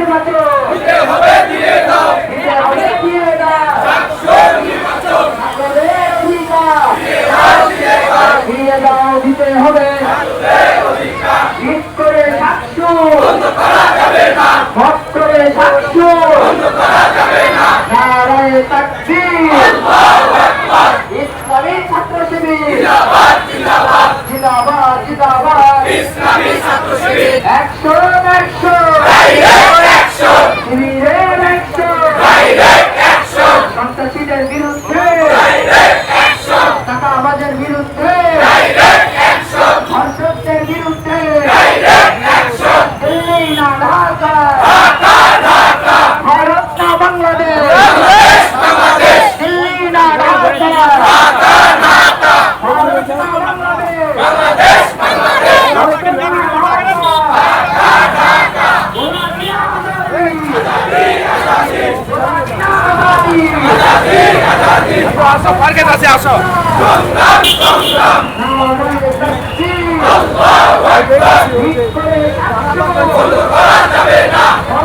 নির্বাচন দিতে হবে, দিয়ে দাও, দিতে হবে, দিয়ে দাও। ডাকসুর নির্বাচন ছাত্রদের অধিকার দিয়ে দাও, দিয়ে দাও, দিয়ে দাও, দিতে হবে। ছাত্রদের অধিকার ঈদ করে সাতশো বন্ধ করা যাবে না, ভোট করে সাতশো বন্ধ করা যাবে না। নারায়ে তাকবীর। আল্লাহু আকবার, ইসলামী ছাত্র শিবির জিন্দাবাদ, জিন্দাবাদ, জিন্দাবাদ জিন্দাবাদ। ইসলামী ছাত্র শিবির, অ্যাকশন অ্যাকশন ডাইরেক্ট অ্যাকশন, শিবিরের অ্যাকশন ডাইরেক্ট অ্যাকশন, সন্ত্রাসীদের বিরুদ্ধে ডাইরেক্ট অ্যাকশন, টাকাবাজের বিরুদ্ধে ডাইরেক্ট অ্যাকশন, ধর্ষকদের বিরুদ্ধে ডাইরেক্ট অ্যাকশন। দিল্লি না ঢাকা ঢাকা, ঢাকা, ভারত না বাংলাদেশ বাংলাদেশ, বাংলাদেশ, দিল্লি না ঢাকা ঢাকা, ঢাকা, ভারত না বাংলাদেশ বাংলাদেশ, বাংলাদেশ, ভারত না ঢাকা গোলামি আজাদি আজাদি, আসো মার্কেট আছে আসো সংগ্রাম, সংগ্রাম, নারায়ে তাকবীর। আল্লাহু আকবার, ঈদ করে সাতশো বন্ধ করা যাবে না।